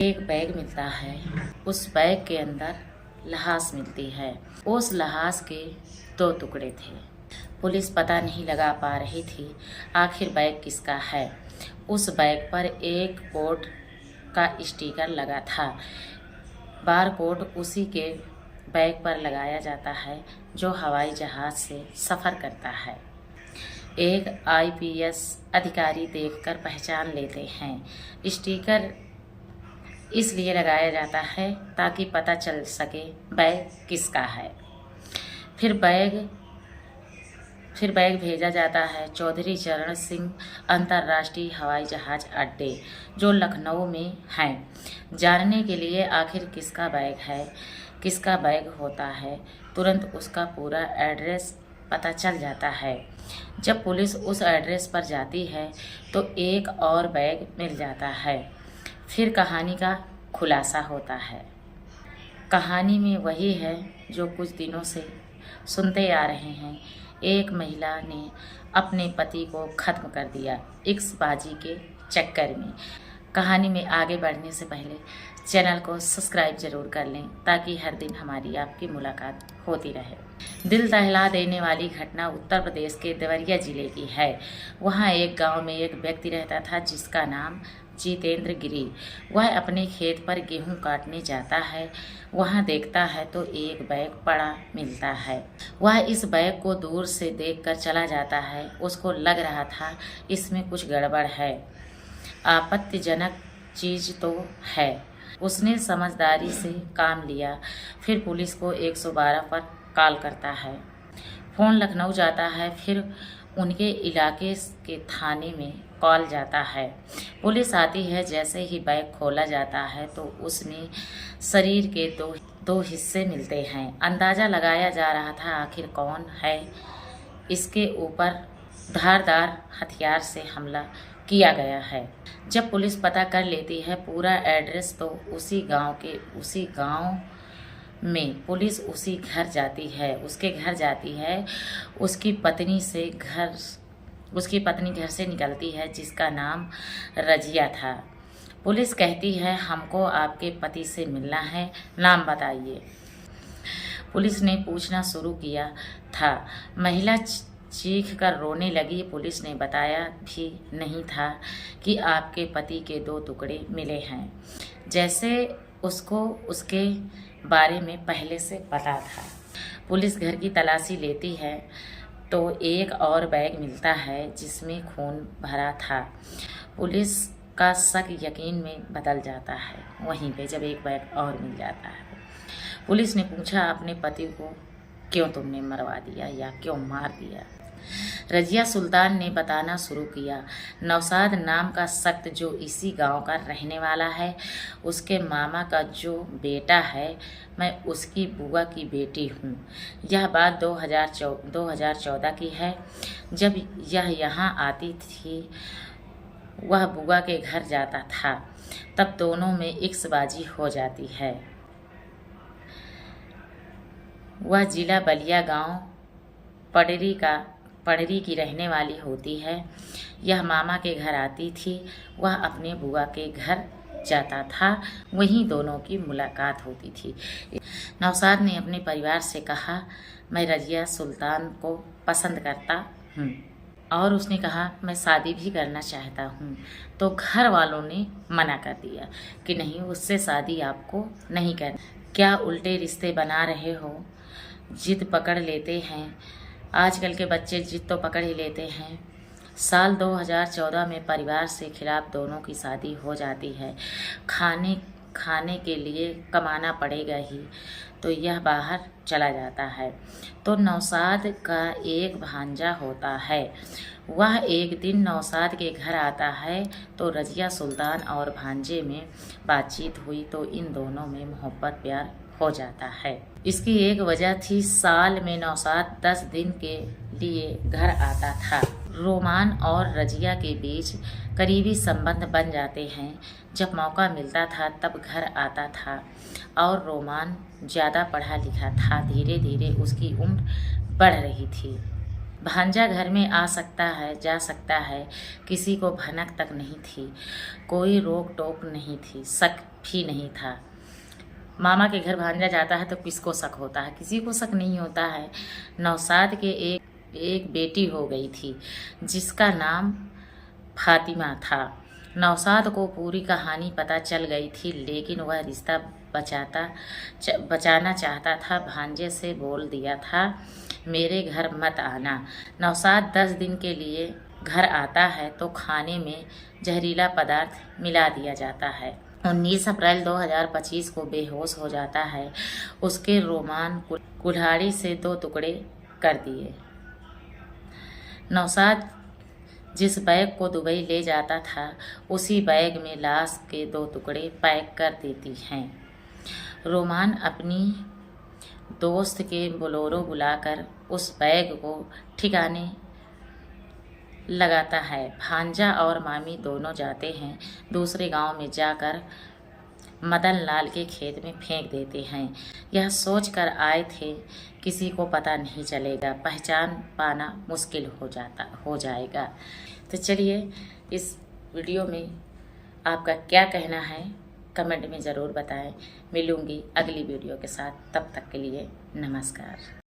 एक बैग मिलता है। उस बैग के अंदर लाश मिलती है। उस लाश के 2 टुकड़े थे। पुलिस पता नहीं लगा पा रही थी आखिर बैग किसका है। उस बैग पर एक कोड का स्टिकर लगा था। बार कोड उसी के बैग पर लगाया जाता है जो हवाई जहाज से सफ़र करता है। एक आईपीएस अधिकारी देखकर पहचान लेते हैं। स्टिकर इसलिए लगाया जाता है ताकि पता चल सके बैग किसका है। फिर बैग भेजा जाता है चौधरी चरण सिंह अंतर्राष्ट्रीय हवाई जहाज अड्डे, जो लखनऊ में है। जानने के लिए आखिर किसका बैग है, किसका बैग होता है, तुरंत उसका पूरा एड्रेस पता चल जाता है। जब पुलिस उस एड्रेस पर जाती है तो एक और बैग मिल जाता है। फिर कहानी का खुलासा होता है। कहानी में वही है जो कुछ दिनों से सुनते आ रहे हैं। एक महिला ने अपने पति को ख़त्म कर दिया इक्सबाजी के चक्कर में। कहानी में आगे बढ़ने से पहले चैनल को सब्सक्राइब जरूर कर लें ताकि हर दिन हमारी आपकी मुलाकात होती रहे। दिल दहला देने वाली घटना उत्तर प्रदेश के देवरिया जिले की है। वहाँ एक गांव में एक व्यक्ति रहता था जिसका नाम जितेंद्र गिरी। वह अपने खेत पर गेहूं काटने जाता है। वहाँ देखता है तो एक बैग पड़ा मिलता है। वह इस बैग को दूर से देखकर चला जाता है। उसको लग रहा था इसमें कुछ गड़बड़ है, आपत्तिजनक चीज़ तो है। उसने समझदारी से काम लिया। फिर पुलिस को 112 पर कॉल करता है। फ़ोन लखनऊ जाता है। फिर उनके इलाके के थाने में कॉल जाता है। पुलिस आती है। जैसे ही बैग खोला जाता है तो उसमें शरीर के दो हिस्से मिलते हैं। अंदाज़ा लगाया जा रहा था आखिर कौन है। इसके ऊपर धारदार हथियार से हमला किया गया है। जब पुलिस पता कर लेती है पूरा एड्रेस तो उसी गांव में पुलिस उसके घर जाती है। उसकी पत्नी घर से निकलती है जिसका नाम रजिया था। पुलिस कहती है हमको आपके पति से मिलना है, नाम बताइए। पुलिस ने पूछना शुरू किया था। महिला चीख कर रोने लगी। पुलिस ने बताया भी नहीं था कि आपके पति के 2 टुकड़े मिले हैं, जैसे उसको उसके बारे में पहले से पता था। पुलिस घर की तलाशी लेती है तो एक और बैग मिलता है जिसमें खून भरा था। पुलिस का शक यकीन में बदल जाता है वहीं पे जब एक बैग और मिल जाता है। पुलिस ने पूछा अपने पति को क्यों तुमने मरवा दिया या क्यों मार दिया। रजिया सुल्तान ने बताना शुरू किया। नौशाद नाम का शख्स जो इसी गांव का रहने वाला है, उसके मामा का जो बेटा है, मैं उसकी बुआ की बेटी हूँ। यह बात 2014 की है। जब यह यहाँ आती थी वह बुआ के घर जाता था, तब दोनों में इक्सबाजी हो जाती है। वह जिला बलिया गांव पड़री की रहने वाली होती है। यह मामा के घर आती थी, वह अपने बुआ के घर जाता था। वहीं दोनों की मुलाकात होती थी। नौशाद ने अपने परिवार से कहा मैं रजिया सुल्तान को पसंद करता हूँ और उसने कहा मैं शादी भी करना चाहता हूँ। तो घर वालों ने मना कर दिया कि नहीं, उससे शादी आपको नहीं करनी। क्या उल्टे रिश्ते बना रहे हो, जिद पकड़ लेते हैं। आजकल के बच्चे जिद तो पकड़ ही लेते हैं। साल 2014 में परिवार से खिलाफ दोनों की शादी हो जाती है। खाने के लिए कमाना पड़ेगा ही, तो यह बाहर चला जाता है। तो नौशाद का एक भांजा होता है। वह एक दिन नौशाद के घर आता है तो रजिया सुल्तान और भांजे में बातचीत हुई तो इन दोनों में मोहब्बत प्यार हो जाता है। इसकी एक वजह थी साल में नौशाद 10 दिन के लिए घर आता था। रोमान और रजिया के बीच करीबी संबंध बन जाते हैं। जब मौका मिलता था तब घर आता था और रोमान ज़्यादा पढ़ा लिखा था। धीरे धीरे उसकी उम्र बढ़ रही थी। भांजा घर में आ सकता है, जा सकता है, किसी को भनक तक नहीं थी, कोई रोक टोक नहीं थी, शक भी नहीं था। मामा के घर भांजा जाता है तो किसको शक होता है? किसी को शक नहीं होता है। नौशाद के एक बेटी हो गई थी जिसका नाम फातिमा था। नौशाद को पूरी कहानी पता चल गई थी, लेकिन वह रिश्ता बचाना चाहता था। भांजे से बोल दिया था, मेरे घर मत आना। नौशाद 10 दिन के लिए घर आता है तो खाने में जहरीला पदार्थ मिला दिया जाता है। 19 अप्रैल 2025 को बेहोश हो जाता है। उसके रोमान कुल्हाड़ी से 2 टुकड़े कर दिए। नौशाद जिस बैग को दुबई ले जाता था, उसी बैग में लाश के 2 टुकड़े पैक कर देती हैं। रोमान अपनी दोस्त के बोलेरो बुलाकर उस बैग को ठिकाने लगाता है। भांजा और मामी दोनों जाते हैं। दूसरे गांव में जाकर मदन लाल के खेत में फेंक देते हैं। यह सोचकर आए थे किसी को पता नहीं चलेगा, पहचान पाना मुश्किल हो जाएगा। तो चलिए, इस वीडियो में आपका क्या कहना है कमेंट में ज़रूर बताएं। मिलूंगी अगली वीडियो के साथ, तब तक के लिए नमस्कार।